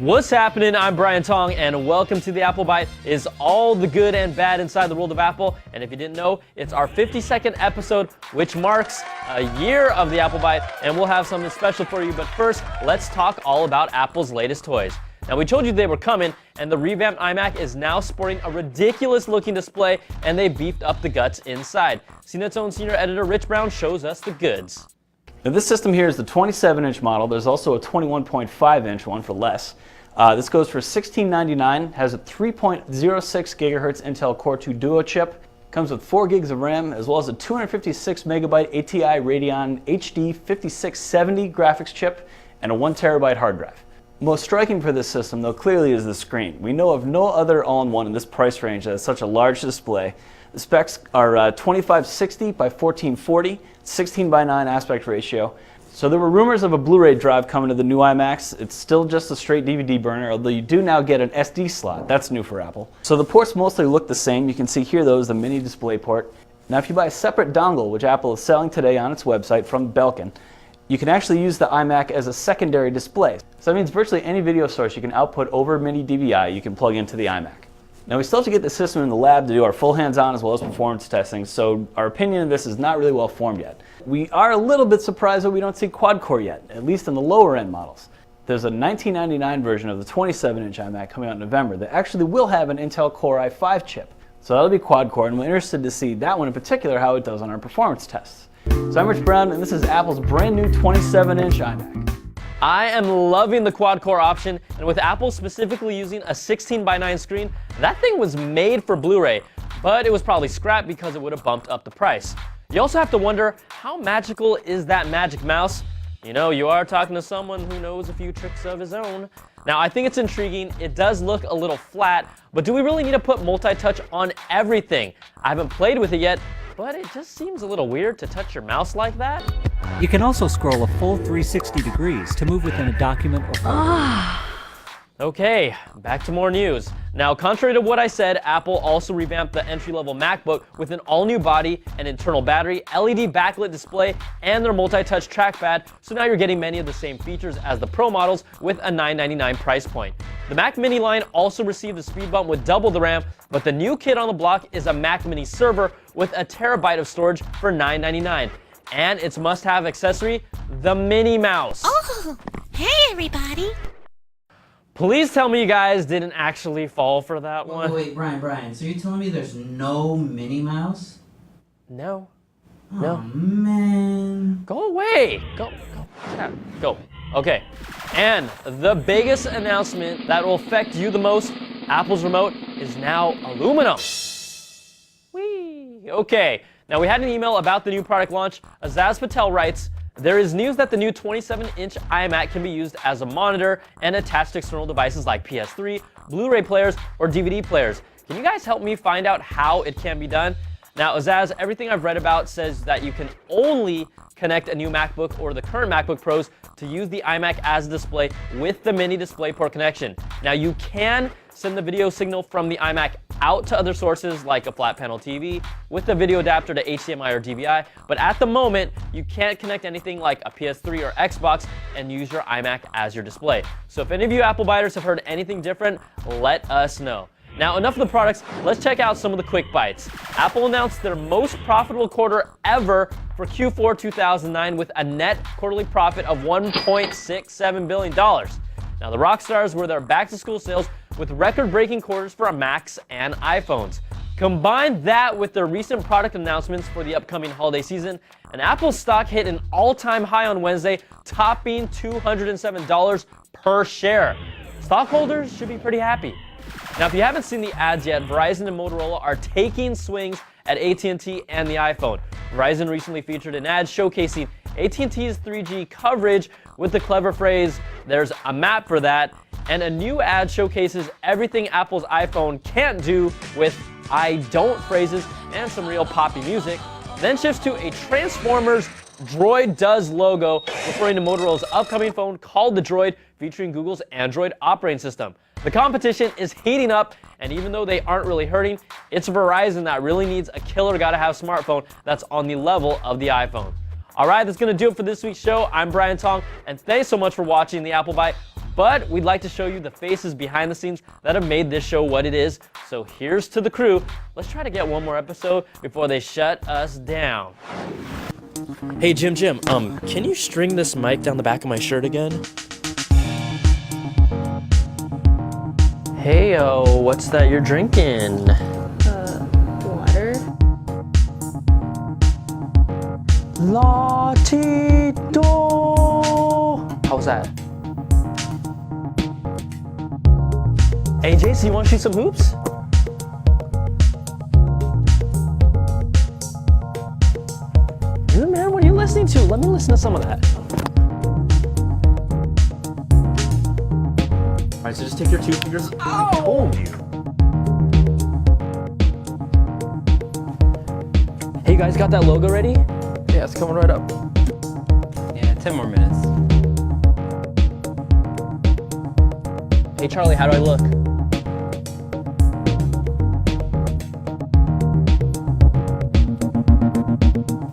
What's happening? I'm Brian Tong, and welcome to the Apple Bite. Is all the good and bad inside the world of Apple. And if you didn't know, it's our 52nd episode, which marks a year of the Apple Bite, and we'll have something special for you. But first, let's talk all about Apple's latest toys. Now, we told you they were coming, and the revamped iMac is now sporting a ridiculous-looking display, and they beefed up the guts inside. CNET's own senior editor Rich Brown shows us the goods. Now this system here is the 27-inch model. There's also a 21.5-inch one for less. This goes for $1699, has a 3.06 gigahertz Intel Core 2 Duo chip, comes with 4 gigs of RAM, as well as a 256 megabyte ATI Radeon HD 5670 graphics chip, and a 1 terabyte hard drive. Most striking for this system, though, clearly is the screen. We know of no other all-in-one in this price range that has such a large display. The specs are 2560 by 1440, 16 by 9 aspect ratio. So there were rumors of a Blu-ray drive coming to the new iMacs. It's still just a straight DVD burner, although you do now get an SD slot. That's new for Apple. So the ports mostly look the same. You can see here, though, is the mini display port. Now if you buy a separate dongle, which Apple is selling today on its website from Belkin, you can actually use the iMac as a secondary display. So that means virtually any video source you can output over mini DVI, you can plug into the iMac. Now we still have to get the system in the lab to do our full hands-on as well as performance testing, so our opinion of this is not really well formed yet. We are a little bit surprised that we don't see quad-core yet, at least in the lower end models. There's a $1999 version of the 27-inch iMac coming out in November that actually will have an Intel Core i5 chip. So that'll be quad-core, and we're interested to see that one in particular, how it does on our performance tests. So I'm Rich Brown, and this is Apple's brand new 27-inch iMac. I am loving the quad-core option, and with Apple specifically using a 16 by 9 screen, that thing was made for Blu-ray, but it was probably scrapped because it would have bumped up the price. You also have to wonder, how magical is that magic mouse? You know, you are talking to someone who knows a few tricks of his own. Now, I think it's intriguing. It does look a little flat, but do we really need to put multi-touch on everything? I haven't played with it yet, but it just seems a little weird to touch your mouse like that. You can also scroll a full 360 degrees to move within a document or folder. Okay, back to more news. Now, contrary to what I said, Apple also revamped the entry-level MacBook with an all-new body, an internal battery, LED backlit display, and their multi-touch trackpad, so now you're getting many of the same features as the Pro models with a $999 price point. The Mac Mini line also received a speed bump with double the RAM, but the new kid on the block is a Mac Mini server with a terabyte of storage for $999. And its must-have accessory, the Mini Mouse. Oh, hey everybody. Please tell me you guys didn't actually fall for that one. Wait, Brian, so you're telling me there's no Minnie Mouse? No. Oh, No. Man. Go away. Go. Yeah, go. Okay. And the biggest announcement that will affect you the most, Apple's remote is now aluminum. Whee! Okay. Now, we had an email about the new product launch. Azaz Patel writes, there is news that the new 27-inch iMac can be used as a monitor and attached to external devices like PS3, Blu-ray players, or DVD players. Can you guys help me find out how it can be done? Now, Azaz, everything I've read about says that you can only connect a new MacBook or the current MacBook Pros to use the iMac as a display with the mini DisplayPort connection. Now, you can send the video signal from the iMac out to other sources like a flat panel TV with the video adapter to HDMI or DVI, but at the moment, you can't connect anything like a PS3 or Xbox and use your iMac as your display. So if any of you Apple biters have heard anything different, let us know. Now, enough of the products, let's check out some of the quick bites. Apple announced their most profitable quarter ever for Q4 2009 with a net quarterly profit of $1.67 billion. Now, the rock stars were their back-to-school sales with record-breaking quarters for Macs and iPhones. Combine that with their recent product announcements for the upcoming holiday season, and Apple's stock hit an all-time high on Wednesday, topping $207 per share. Stockholders should be pretty happy. Now, if you haven't seen the ads yet, Verizon and Motorola are taking swings at AT&T and the iPhone. Verizon recently featured an ad showcasing AT&T's 3G coverage with the clever phrase, "There's a map for that," and a new ad showcases everything Apple's iPhone can't do with "I don't" phrases and some real poppy music, then shifts to a Transformers Droid Does logo, referring to Motorola's upcoming phone called the Droid, featuring Google's Android operating system. The competition is heating up, and even though they aren't really hurting, it's Verizon that really needs a killer gotta-have smartphone that's on the level of the iPhone. All right, that's gonna do it for this week's show. I'm Brian Tong, and thanks so much for watching the Apple Bite. but we'd like to show you the faces behind the scenes that have made this show what it is. So here's to the crew. Let's try to get one more episode before they shut us down. Hey, Jim, can you string this mic down the back of my shirt again? Heyo, what's that you're drinking? Water. Latito! How's that? Hey, Jason, you want to shoot some hoops? Dude, man, what are you listening to? Let me listen to some of that. All right, so just take your 2 fingers. I told you. Hey, you guys got that logo ready? Yeah, it's coming right up. Yeah, 10 more minutes. Hey, Charlie, how do I look?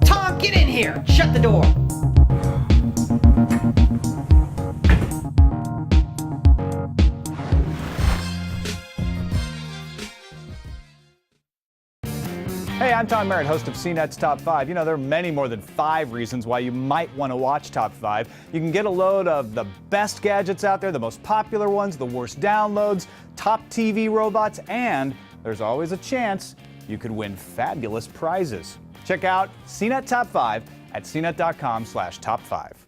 Tom, get in here! Shut the door! Hey, I'm Tom Merritt, host of CNET's Top 5. You know, there are many more than 5 reasons why you might want to watch Top 5. You can get a load of the best gadgets out there, the most popular ones, the worst downloads, top TV robots, and there's always a chance you could win fabulous prizes. Check out CNET Top 5 at cnet.com/top5.